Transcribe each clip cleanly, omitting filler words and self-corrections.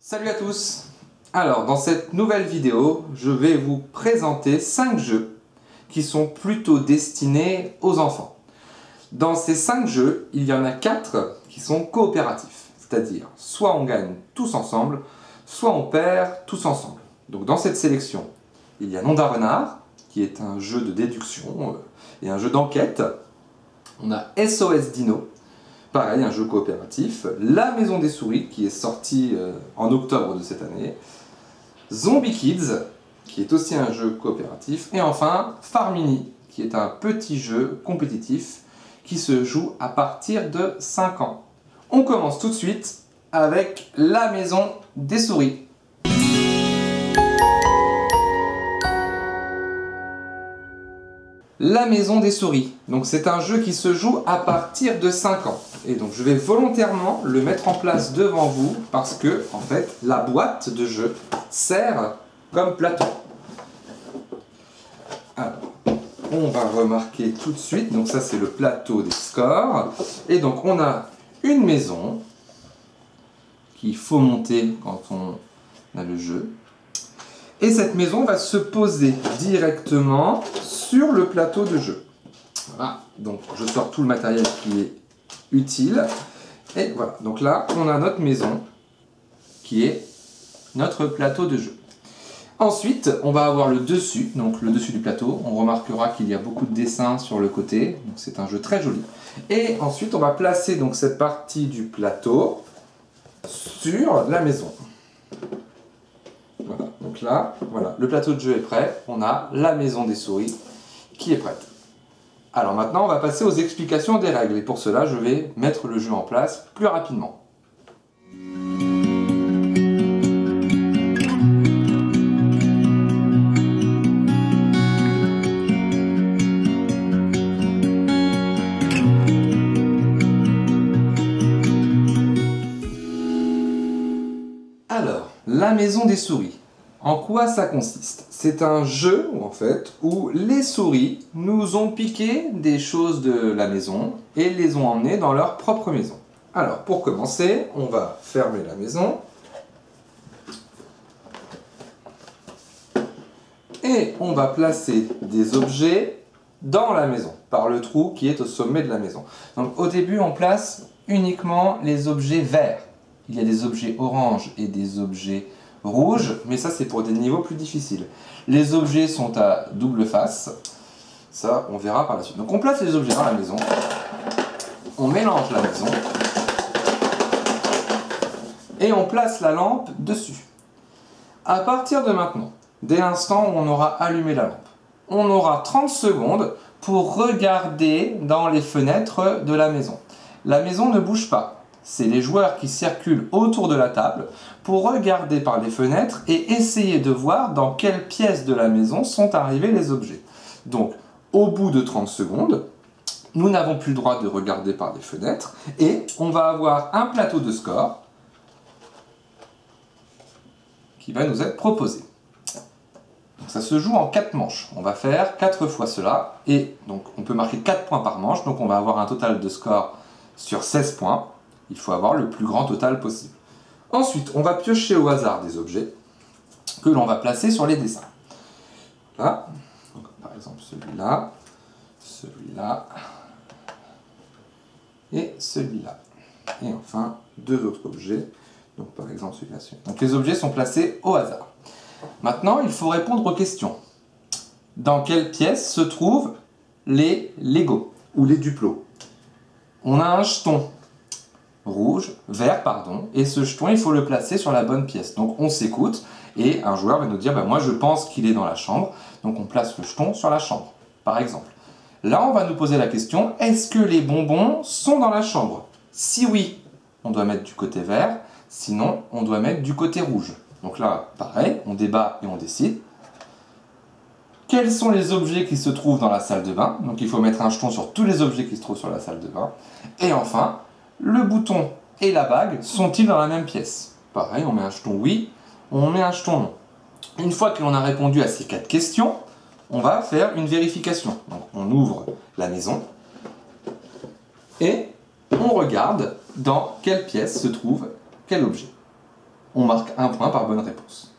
Salut à tous! Alors, dans cette nouvelle vidéo, je vais vous présenter 5 jeux qui sont plutôt destinés aux enfants. Dans ces 5 jeux, il y en a 4 qui sont coopératifs, c'est-à-dire soit on gagne tous ensemble, soit on perd tous ensemble. Donc dans cette sélection, il y a Nom d'un renard, qui est un jeu de déduction et un jeu d'enquête. On a SOS Dino, pareil, un jeu coopératif. La Maison des Souris, qui est sorti en octobre de cette année. Zombie Kids, qui est aussi un jeu coopératif. Et enfin, Farmini, qui est un petit jeu compétitif qui se joue à partir de 5 ans. On commence tout de suite avec La Maison des Souris. La Maison des Souris. Donc c'est un jeu qui se joue à partir de 5 ans. Et donc je vais volontairement le mettre en place devant vous parce que, en fait, la boîte de jeu sert comme plateau. Alors, on va remarquer tout de suite, donc ça c'est le plateau des scores. Et donc on a une maison qu'il faut monter quand on a le jeu. Et cette maison va se poser directement sur le plateau de jeu. Voilà, donc je sors tout le matériel qui est utile. Et voilà, donc là, on a notre maison qui est notre plateau de jeu. Ensuite, on va avoir le dessus, donc le dessus du plateau. On remarquera qu'il y a beaucoup de dessins sur le côté, donc c'est un jeu très joli. Et ensuite, on va placer donc cette partie du plateau sur la maison. Voilà, donc là, voilà, le plateau de jeu est prêt. On a la Maison des Souris qui est prête. Alors maintenant, on va passer aux explications des règles. Et pour cela, je vais mettre le jeu en place plus rapidement. Alors, la Maison des Souris. En quoi ça consiste? C'est un jeu en fait où les souris nous ont piqué des choses de la maison et les ont emmenées dans leur propre maison. Alors pour commencer, on va fermer la maison et on va placer des objets dans la maison par le trou qui est au sommet de la maison. Donc au début, on place uniquement les objets verts. Il y a des objets orange et des objets rouge, mais ça c'est pour des niveaux plus difficiles. Les objets sont à double face, ça on verra par la suite. Donc on place les objets dans la maison, on mélange la maison, et on place la lampe dessus. À partir de maintenant, dès l'instant où on aura allumé la lampe, on aura 30 secondes pour regarder dans les fenêtres de la maison. La maison ne bouge pas. C'est les joueurs qui circulent autour de la table pour regarder par les fenêtres et essayer de voir dans quelle pièce de la maison sont arrivés les objets. Donc, au bout de 30 secondes, nous n'avons plus le droit de regarder par les fenêtres et on va avoir un plateau de score qui va nous être proposé. Donc, ça se joue en 4 manches. On va faire 4 fois cela et donc on peut marquer 4 points par manche. Donc on va avoir un total de score sur 16 points. Il faut avoir le plus grand total possible. Ensuite, on va piocher au hasard des objets que l'on va placer sur les dessins. Là, donc, par exemple celui-là, celui-là et celui-là. Et enfin, 2 autres objets. Donc par exemple celui-là, celui-là. Donc les objets sont placés au hasard. Maintenant, il faut répondre aux questions. Dans quelle pièce se trouvent les Lego ou les Duplos? On a un jeton vert, et ce jeton, il faut le placer sur la bonne pièce. Donc on s'écoute, et un joueur va nous dire, moi je pense qu'il est dans la chambre, donc on place le jeton sur la chambre, par exemple. Là, on va nous poser la question, est-ce que les bonbons sont dans la chambre? Si oui, on doit mettre du côté vert, sinon on doit mettre du côté rouge. Donc là, pareil, on débat et on décide. Quels sont les objets qui se trouvent dans la salle de bain? Donc il faut mettre un jeton sur tous les objets qui se trouvent sur la salle de bain. Et enfin, le bouton et la bague sont-ils dans la même pièce? Pareil, on met un jeton oui, on met un jeton non. Une fois que l'on a répondu à ces 4 questions, on va faire une vérification. Donc on ouvre la maison et on regarde dans quelle pièce se trouve quel objet. on marque un point par bonne réponse.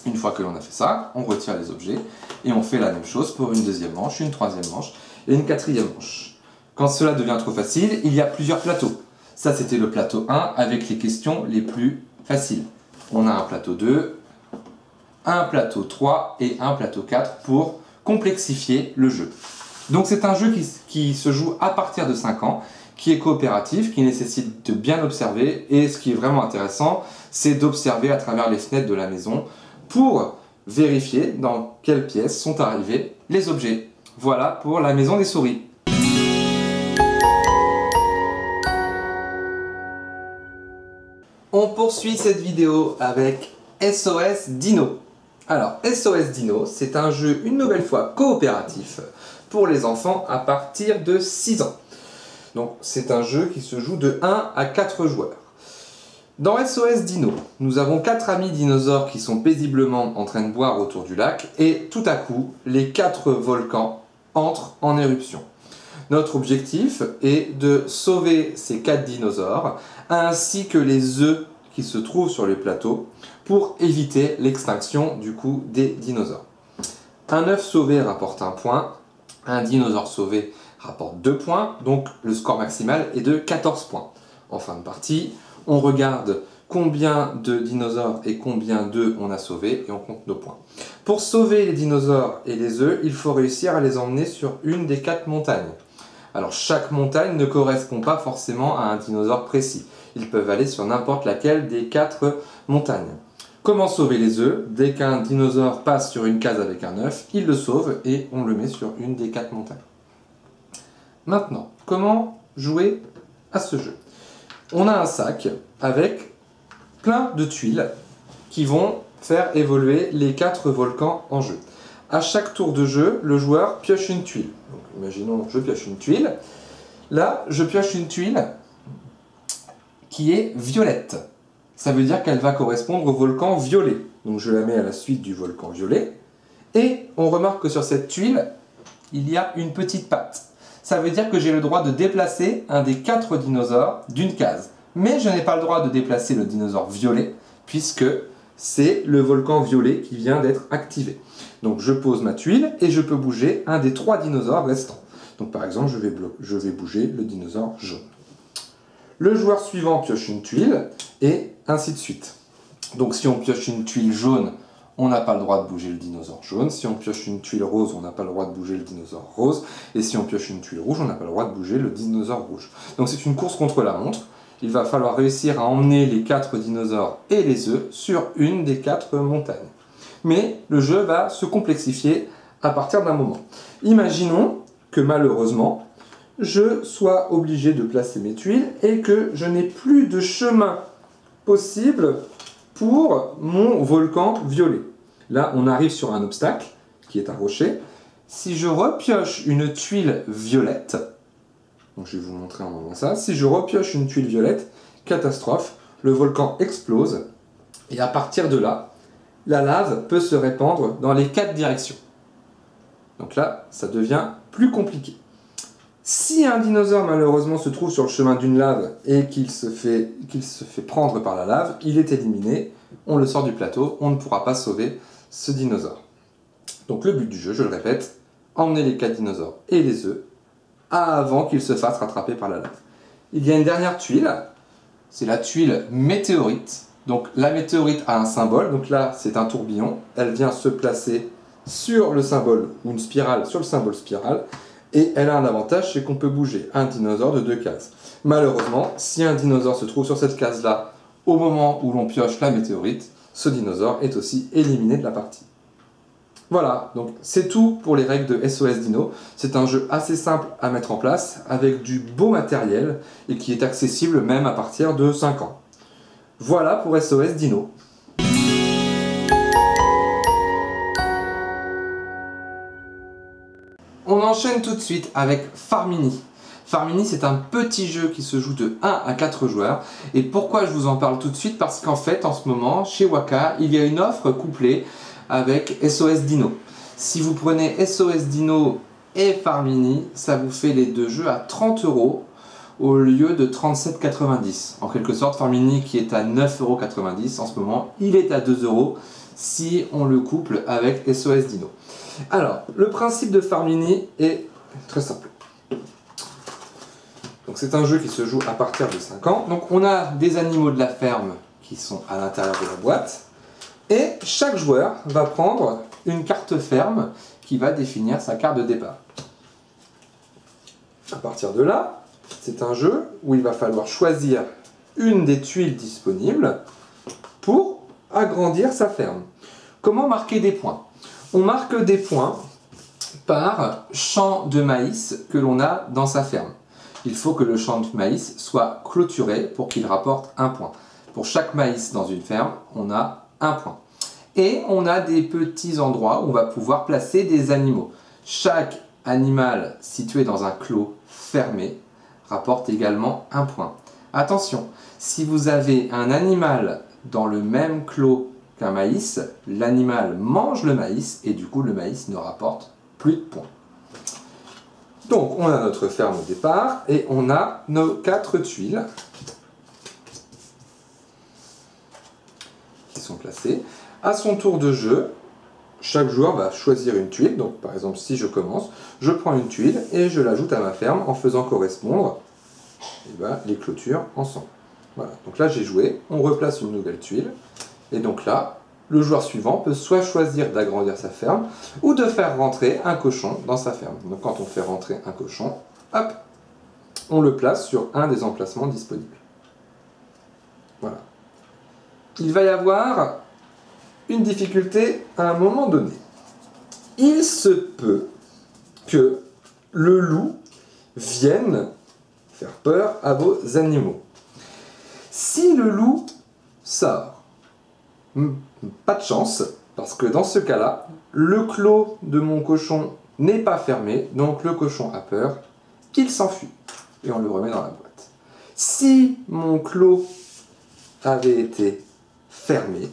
Une fois que l'on a fait ça, on retire les objets et on fait la même chose pour une deuxième manche, une troisième manche et une quatrième manche. Quand cela devient trop facile, il y a plusieurs plateaux. Ça, c'était le plateau 1 avec les questions les plus faciles. On a un plateau 2, un plateau 3 et un plateau 4 pour complexifier le jeu. Donc c'est un jeu qui se joue à partir de 5 ans, qui est coopératif, qui nécessite de bien observer, et ce qui est vraiment intéressant, c'est d'observer à travers les fenêtres de la maison pour vérifier dans quelles pièces sont arrivés les objets. Voilà pour la maison des souris. On poursuit cette vidéo avec SOS Dino. Alors, SOS Dino, c'est un jeu une nouvelle fois coopératif pour les enfants à partir de 6 ans. Donc, c'est un jeu qui se joue de 1 à 4 joueurs. Dans SOS Dino, nous avons 4 amis dinosaures qui sont paisiblement en train de boire autour du lac et tout à coup, les 4 volcans entrent en éruption. Notre objectif est de sauver ces 4 dinosaures ainsi que les œufs qui se trouvent sur les plateaux pour éviter l'extinction du coup des dinosaures. Un œuf sauvé rapporte 1 point, un dinosaure sauvé rapporte 2 points, donc le score maximal est de 14 points. En fin de partie, on regarde combien de dinosaures et combien d'œufs on a sauvés et on compte nos points. Pour sauver les dinosaures et les œufs, il faut réussir à les emmener sur une des 4 montagnes. Alors chaque montagne ne correspond pas forcément à un dinosaure précis. Ils peuvent aller sur n'importe laquelle des 4 montagnes. Comment sauver les œufs? Dès qu'un dinosaure passe sur une case avec un œuf, il le sauve et on le met sur une des 4 montagnes. Maintenant, comment jouer à ce jeu? On a un sac avec plein de tuiles qui vont faire évoluer les 4 volcans en jeu. À chaque tour de jeu, le joueur pioche une tuile. Donc, imaginons, je pioche une tuile. Là, je pioche une tuile qui est violette. Ça veut dire qu'elle va correspondre au volcan violet. Donc, je la mets à la suite du volcan violet. Et on remarque que sur cette tuile, il y a une petite patte. Ça veut dire que j'ai le droit de déplacer un des 4 dinosaures d'une case. Mais je n'ai pas le droit de déplacer le dinosaure violet, puisque c'est le volcan violet qui vient d'être activé. Donc je pose ma tuile et je peux bouger un des 3 dinosaures restants. Donc par exemple, je vais bouger le dinosaure jaune. Le joueur suivant pioche une tuile et ainsi de suite. Donc si on pioche une tuile jaune, on n'a pas le droit de bouger le dinosaure jaune. Si on pioche une tuile rose, on n'a pas le droit de bouger le dinosaure rose. Et si on pioche une tuile rouge, on n'a pas le droit de bouger le dinosaure rouge. Donc c'est une course contre la montre. Il va falloir réussir à emmener les 4 dinosaures et les œufs sur une des 4 montagnes. Mais le jeu va se complexifier à partir d'un moment. Imaginons que malheureusement, je sois obligé de placer mes tuiles et que je n'ai plus de chemin possible pour mon volcan violet. Là, on arrive sur un obstacle qui est un rocher. Si je repioche une tuile violette, donc je vais vous montrer en moment ça, si je repioche une tuile violette, catastrophe, le volcan explose et à partir de là, la lave peut se répandre dans les 4 directions. Donc là, ça devient plus compliqué. Si un dinosaure malheureusement se trouve sur le chemin d'une lave et qu'il se fait prendre par la lave, il est éliminé, on le sort du plateau, on ne pourra pas sauver ce dinosaure. Donc le but du jeu, je le répète, emmener les 4 dinosaures et les œufs avant qu'ils se fassent rattraper par la lave. Il y a une dernière tuile, c'est la tuile météorite. Donc la météorite a un symbole, donc là c'est un tourbillon, elle vient se placer sur le symbole, ou une spirale sur le symbole spirale, et elle a un avantage, c'est qu'on peut bouger un dinosaure de 2 cases. Malheureusement, si un dinosaure se trouve sur cette case-là, au moment où l'on pioche la météorite, ce dinosaure est aussi éliminé de la partie. Voilà, donc c'est tout pour les règles de SOS Dino. C'est un jeu assez simple à mettre en place, avec du beau matériel, et qui est accessible même à partir de 5 ans. Voilà pour SOS Dino. On enchaîne tout de suite avec Farmini. Farmini, c'est un petit jeu qui se joue de 1 à 4 joueurs. Et pourquoi je vous en parle tout de suite? Parce qu'en fait, en ce moment, chez Waka, il y a une offre couplée avec SOS Dino. Si vous prenez SOS Dino et Farmini, ça vous fait les 2 jeux à 30 €. au lieu de 37,90 €. En quelque sorte, Farmini qui est à 9,90 € en ce moment, il est à 2 € si on le couple avec SOS Dino. Alors, le principe de Farmini est très simple. Donc c'est un jeu qui se joue à partir de 5 ans. Donc on a des animaux de la ferme qui sont à l'intérieur de la boîte. Et chaque joueur va prendre une carte ferme qui va définir sa carte de départ. À partir de là, c'est un jeu où il va falloir choisir une des tuiles disponibles pour agrandir sa ferme. Comment marquer des points? On marque des points par champ de maïs que l'on a dans sa ferme. Il faut que le champ de maïs soit clôturé pour qu'il rapporte un point. Pour chaque maïs dans une ferme, on a un point. Et on a des petits endroits où on va pouvoir placer des animaux. Chaque animal situé dans un clos fermé rapporte également un point. Attention, si vous avez un animal dans le même clos qu'un maïs, l'animal mange le maïs et du coup le maïs ne rapporte plus de points. Donc on a notre ferme au départ et on a nos 4 tuiles qui sont placées. À son tour de jeu, chaque joueur va choisir une tuile. Donc par exemple si je commence, je prends une tuile et je l'ajoute à ma ferme en faisant correspondre les clôtures ensemble. Voilà, donc là j'ai joué, on replace une nouvelle tuile et donc là le joueur suivant peut soit choisir d'agrandir sa ferme ou de faire rentrer un cochon dans sa ferme. Donc quand on fait rentrer un cochon, hop, on le place sur un des emplacements disponibles. Voilà. Il va y avoir une difficulté à un moment donné. Il se peut que le loup vienne faire peur à vos animaux. Si le loup sort, pas de chance, parce que dans ce cas-là, le clos de mon cochon n'est pas fermé, donc le cochon a peur, il s'enfuit, et on le remet dans la boîte. Si mon clos avait été fermé,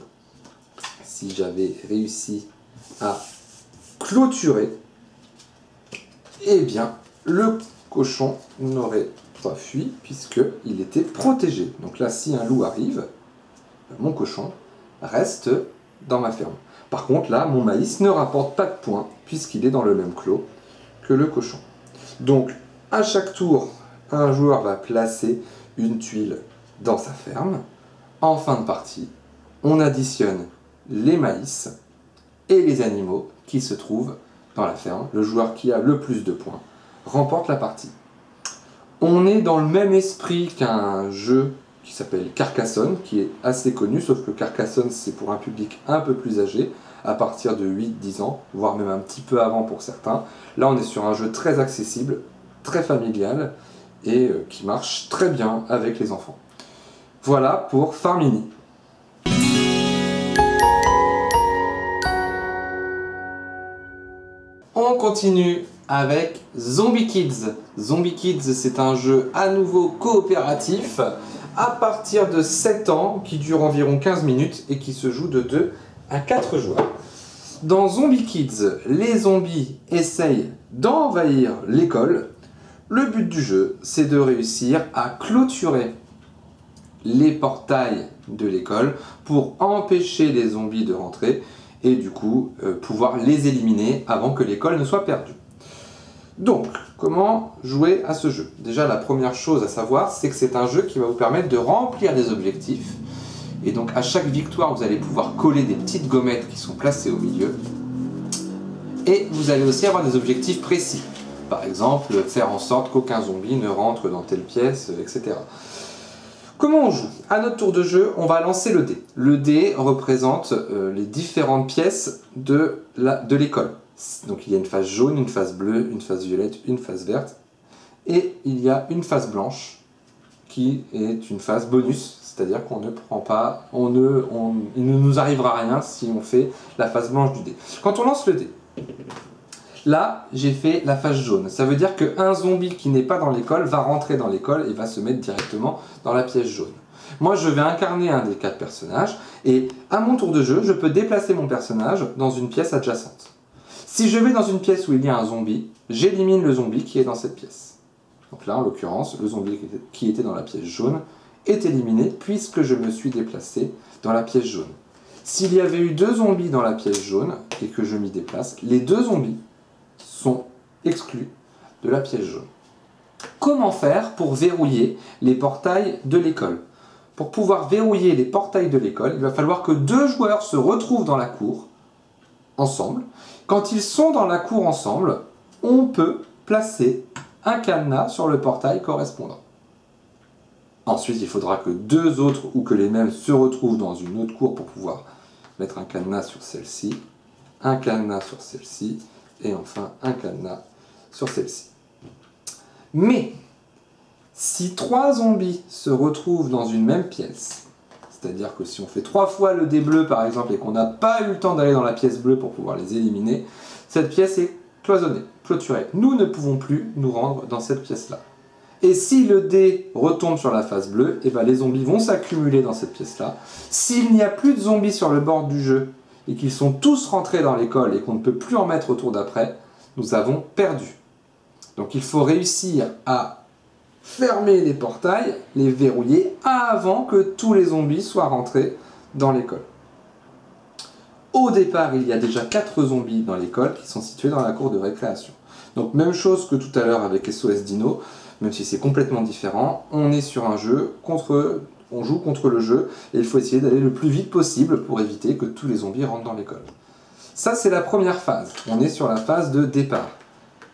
si j'avais réussi à clôturer, eh bien, le cochon n'aurait pas fui, puisqu'il était protégé. Donc là, si un loup arrive, mon cochon reste dans ma ferme. Par contre, là, mon maïs ne rapporte pas de points puisqu'il est dans le même clos que le cochon. Donc, à chaque tour, un joueur va placer une tuile dans sa ferme. En fin de partie, on additionne les maïs et les animaux qui se trouvent dans la ferme. Le joueur qui a le plus de points remporte la partie. On est dans le même esprit qu'un jeu qui s'appelle Carcassonne, qui est assez connu, sauf que Carcassonne c'est pour un public un peu plus âgé, à partir de 8-10 ans, voire même un petit peu avant pour certains. Là on est sur un jeu très accessible, très familial, et qui marche très bien avec les enfants. Voilà pour Farmini. On continue avec Zombie Kids. Zombie Kids c'est un jeu à nouveau coopératif, à partir de 7 ans, qui dure environ 15 minutes et qui se joue de 2 à 4 joueurs. Dans Zombie Kids, les zombies essayent d'envahir l'école. Le but du jeu, c'est de réussir à clôturer les portails de l'école pour empêcher les zombies de rentrer et du coup pouvoir les éliminer avant que l'école ne soit perdue. Donc, comment jouer à ce jeu? Déjà, la première chose à savoir, c'est que c'est un jeu qui va vous permettre de remplir des objectifs. Et donc, à chaque victoire, vous allez pouvoir coller des petites gommettes qui sont placées au milieu. Et vous allez aussi avoir des objectifs précis. Par exemple, faire en sorte qu'aucun zombie ne rentre dans telle pièce, etc. Comment on joue? À notre tour de jeu, on va lancer le dé. Le dé représente les différentes pièces de l'école. Donc il y a une face jaune, une face bleue, une face violette, une face verte. Et il y a une face blanche qui est une face bonus. C'est-à-dire qu'on ne prend pas, il ne nous arrivera rien si on fait la face blanche du dé. Quand on lance le dé, là j'ai fait la face jaune. Ça veut dire qu'un zombie qui n'est pas dans l'école va rentrer dans l'école et va se mettre directement dans la pièce jaune. Moi je vais incarner un des 4 personnages et à mon tour de jeu, je peux déplacer mon personnage dans une pièce adjacente. Si je vais dans une pièce où il y a un zombie, j'élimine le zombie qui est dans cette pièce. Donc là, en l'occurrence, le zombie qui était dans la pièce jaune est éliminé puisque je me suis déplacé dans la pièce jaune. S'il y avait eu 2 zombies dans la pièce jaune et que je m'y déplace, les 2 zombies sont exclus de la pièce jaune. Comment faire pour verrouiller les portails de l'école? Pour pouvoir verrouiller les portails de l'école, il va falloir que 2 joueurs se retrouvent dans la cour ensemble. Quand ils sont dans la cour ensemble, on peut placer un cadenas sur le portail correspondant. Ensuite, il faudra que 2 autres ou que les mêmes se retrouvent dans une autre cour pour pouvoir mettre un cadenas sur celle-ci, un cadenas sur celle-ci, et enfin un cadenas sur celle-ci. Mais, si 3 zombies se retrouvent dans une même pièce, c'est-à-dire que si on fait 3 fois le dé bleu par exemple et qu'on n'a pas eu le temps d'aller dans la pièce bleue pour pouvoir les éliminer, cette pièce est cloisonnée, clôturée. Nous ne pouvons plus nous rendre dans cette pièce-là. Et si le dé retombe sur la face bleue, et ben les zombies vont s'accumuler dans cette pièce-là. S'il n'y a plus de zombies sur le bord du jeu et qu'ils sont tous rentrés dans l'école et qu'on ne peut plus en mettre au tour d'après, nous avons perdu. Donc il faut réussir à fermer les portails, les verrouiller avant que tous les zombies soient rentrés dans l'école. Au départ, il y a déjà 4 zombies dans l'école qui sont situés dans la cour de récréation. Donc même chose que tout à l'heure avec SOS Dino, même si c'est complètement différent, on est sur un jeu, on joue contre le jeu, et il faut essayer d'aller le plus vite possible pour éviter que tous les zombies rentrent dans l'école. Ça, c'est la première phase. On est sur la phase de départ.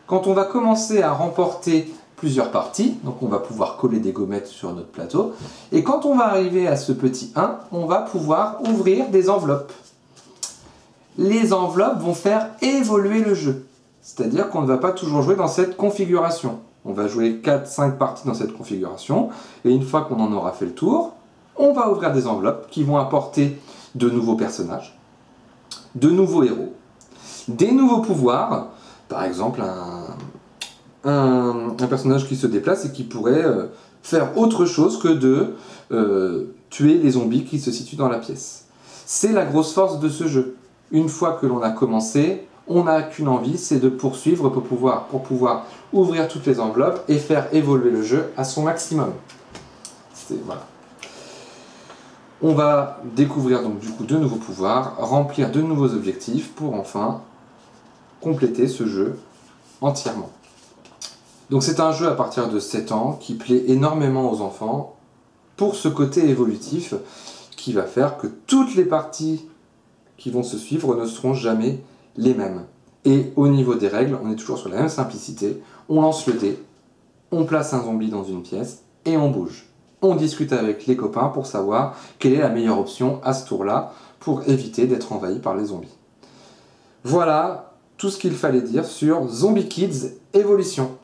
Quand on va commencer à remporter plusieurs parties, donc on va pouvoir coller des gommettes sur notre plateau, et quand on va arriver à ce petit 1, on va pouvoir ouvrir des enveloppes. Les enveloppes vont faire évoluer le jeu, c'est-à-dire qu'on ne va pas toujours jouer dans cette configuration. On va jouer 4-5 parties dans cette configuration, et une fois qu'on en aura fait le tour, on va ouvrir des enveloppes qui vont apporter de nouveaux personnages, de nouveaux héros, des nouveaux pouvoirs, par exemple un personnage qui se déplace et qui pourrait faire autre chose que de tuer les zombies qui se situent dans la pièce. C'est la grosse force de ce jeu. Une fois que l'on a commencé, on n'a qu'une envie, c'est de poursuivre pour pouvoir ouvrir toutes les enveloppes et faire évoluer le jeu à son maximum. Voilà. On va découvrir donc du coup de nouveaux pouvoirs, remplir de nouveaux objectifs pour enfin compléter ce jeu entièrement. Donc c'est un jeu à partir de 7 ans qui plaît énormément aux enfants pour ce côté évolutif qui va faire que toutes les parties qui vont se suivre ne seront jamais les mêmes. Et au niveau des règles, on est toujours sur la même simplicité. On lance le dé, on place un zombie dans une pièce et on bouge. On discute avec les copains pour savoir quelle est la meilleure option à ce tour-là pour éviter d'être envahi par les zombies. Voilà tout ce qu'il fallait dire sur Zombie Kids Evolution.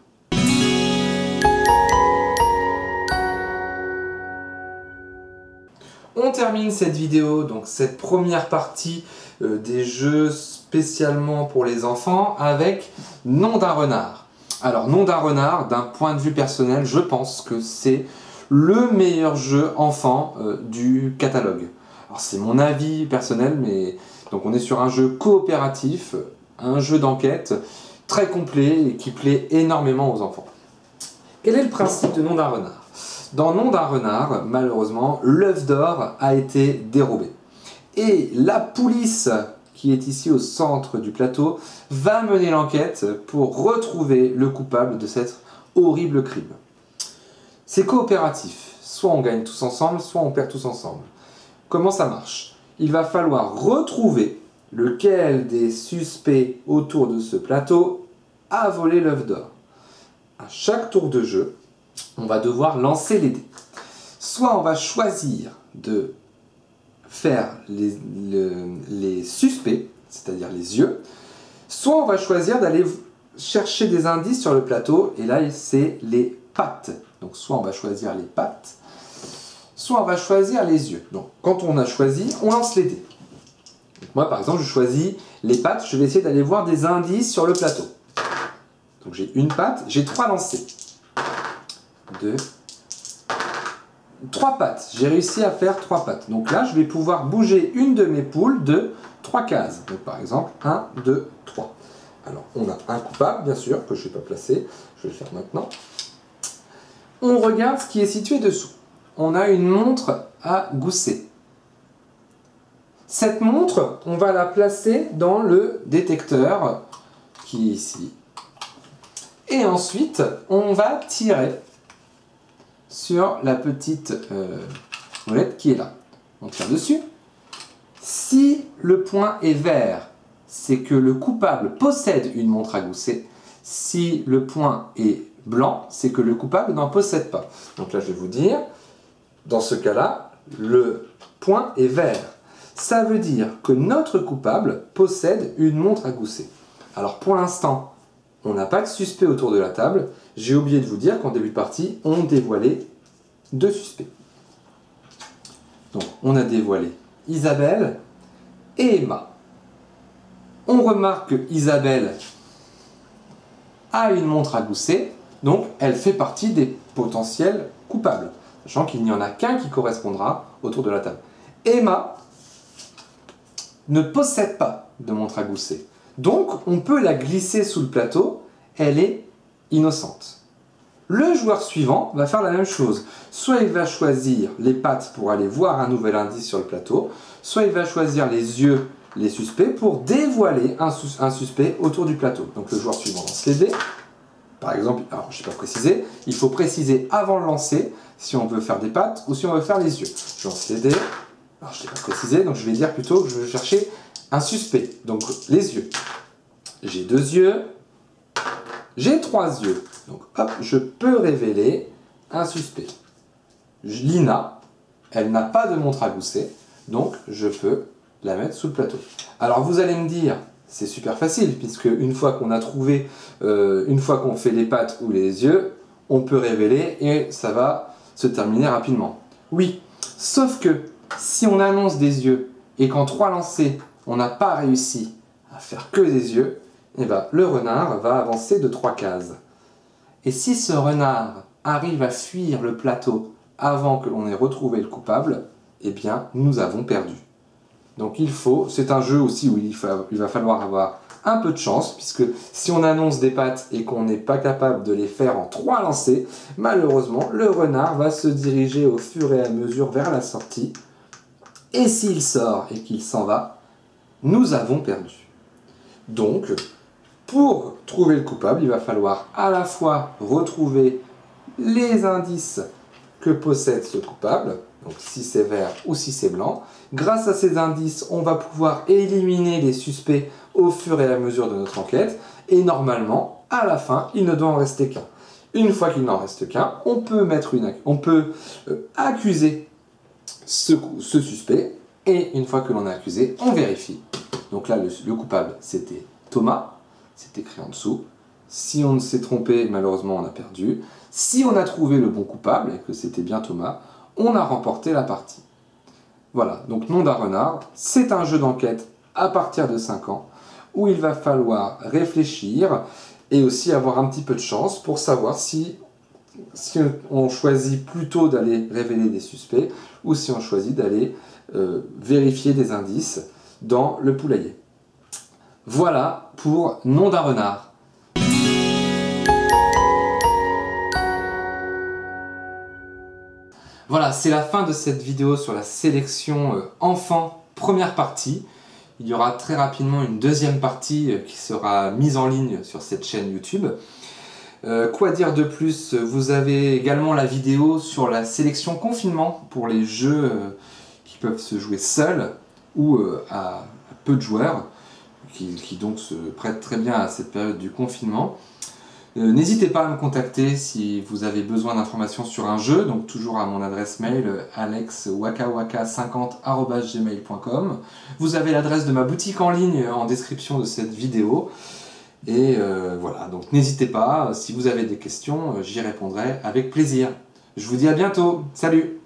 On termine cette vidéo, donc cette première partie des jeux spécialement pour les enfants avec Nom d'un renard. Alors Nom d'un renard, d'un point de vue personnel, je pense que c'est le meilleur jeu enfant du catalogue. Alors c'est mon avis personnel, mais donc on est sur un jeu coopératif, un jeu d'enquête très complet et qui plaît énormément aux enfants. Quel est le principe de Nom d'un renard ? Dans Nom d'un renard, malheureusement, l'œuf d'or a été dérobé. Et la police, qui est ici au centre du plateau, va mener l'enquête pour retrouver le coupable de cet horrible crime. C'est coopératif. Soit on gagne tous ensemble, soit on perd tous ensemble. Comment ça marche ? Il va falloir retrouver lequel des suspects autour de ce plateau a volé l'œuf d'or. À chaque tour de jeu, on va devoir lancer les dés. Soit on va choisir de faire les suspects, c'est-à-dire les yeux, soit on va choisir d'aller chercher des indices sur le plateau, et là c'est les pattes. Donc soit on va choisir les pattes, soit on va choisir les yeux. Donc quand on a choisi, on lance les dés. Donc, moi par exemple je choisis les pattes, je vais essayer d'aller voir des indices sur le plateau. Donc j'ai une patte, j'ai 3 lancés. 2, 3 pattes. J'ai réussi à faire 3 pattes. Donc là, je vais pouvoir bouger une de mes poules de 3 cases. Donc par exemple, 1, 2, 3. Alors, on a un coupable, bien sûr, que je ne vais pas placer. Je vais le faire maintenant. on regarde ce qui est situé dessous. On a une montre à gousset. Cette montre, on va la placer dans le détecteur qui est ici. Et ensuite, on va tirer sur la petite molette qui est là. On tire dessus. Si le point est vert, c'est que le coupable possède une montre à gousset. Si le point est blanc, c'est que le coupable n'en possède pas. Donc là, je vais vous dire, dans ce cas-là, le point est vert. Ça veut dire que notre coupable possède une montre à gousset. Alors pour l'instant, on n'a pas de suspect autour de la table. J'ai oublié de vous dire qu'en début de partie, on dévoilait 2 suspects. Donc on a dévoilé Isabelle et Emma. On remarque que Isabelle a une montre à gousset, donc elle fait partie des potentiels coupables, sachant qu'il n'y en a qu'un qui correspondra autour de la table. Emma ne possède pas de montre à gousset, donc on peut la glisser sous le plateau, elle est innocente. Le joueur suivant va faire la même chose, soit il va choisir les pattes pour aller voir un nouvel indice sur le plateau, soit il va choisir les yeux, les suspects, pour dévoiler un suspect autour du plateau. Donc le joueur suivant lance les dés. Par exemple, alors je n'ai pas précisé, il faut préciser avant de lancer si on veut faire des pattes ou si on veut faire les yeux. Je lance les dés. Alors je n'ai pas précisé, donc je vais dire plutôt que je vais chercher un suspect. Donc les yeux. J'ai 2 yeux. J'ai 3 yeux. Donc hop, je peux révéler un suspect. Lina, elle n'a pas de montre à gousset, donc je peux la mettre sous le plateau. Alors vous allez me dire, c'est super facile, puisque une fois qu'on a trouvé, une fois qu'on fait les pattes ou les yeux, on peut révéler et ça va se terminer rapidement. Oui, sauf que si on annonce des yeux et qu'en 3 lancers, on n'a pas réussi à faire que des yeux, eh ben, le renard va avancer de 3 cases. Et si ce renard arrive à fuir le plateau avant que l'on ait retrouvé le coupable, eh bien, nous avons perdu. Donc c'est un jeu aussi où il va falloir avoir un peu de chance, puisque si on annonce des pattes et qu'on n'est pas capable de les faire en 3 lancers, malheureusement, le renard va se diriger au fur et à mesure vers la sortie. Et s'il sort et qu'il s'en va, nous avons perdu. Donc, pour trouver le coupable, il va falloir à la fois retrouver les indices que possède ce coupable, donc si c'est vert ou si c'est blanc. Grâce à ces indices, on va pouvoir éliminer les suspects au fur et à mesure de notre enquête, et normalement, à la fin, il ne doit en rester qu'un. Une fois qu'il n'en reste qu'un, on peut accuser ce suspect, et une fois que l'on a accusé, on vérifie. Donc là, le coupable, c'était Thomas, c'est écrit en dessous. Si on s'est trompé, malheureusement, on a perdu. Si on a trouvé le bon coupable, et que c'était bien Thomas, on a remporté la partie. Voilà, donc Nom d'un renard, c'est un jeu d'enquête à partir de 5 ans, où il va falloir réfléchir, et aussi avoir un petit peu de chance pour savoir si on choisit plutôt d'aller révéler des suspects, ou si on choisit d'aller vérifier des indices dans le poulailler. Voilà pour Nom d'un renard. Voilà, c'est la fin de cette vidéo sur la sélection enfant, première partie. Il y aura très rapidement une deuxième partie qui sera mise en ligne sur cette chaîne YouTube. Quoi dire de plus? Vous avez également la vidéo sur la sélection confinement pour les jeux qui peuvent se jouer seuls ou à peu de joueurs, qui donc se prêtent très bien à cette période du confinement. N'hésitez pas à me contacter si vous avez besoin d'informations sur un jeu, donc toujours à mon adresse mail alexwakawaka50@gmail.com. Vous avez l'adresse de ma boutique en ligne en description de cette vidéo. Et voilà, donc n'hésitez pas, si vous avez des questions, j'y répondrai avec plaisir. Je vous dis à bientôt, salut!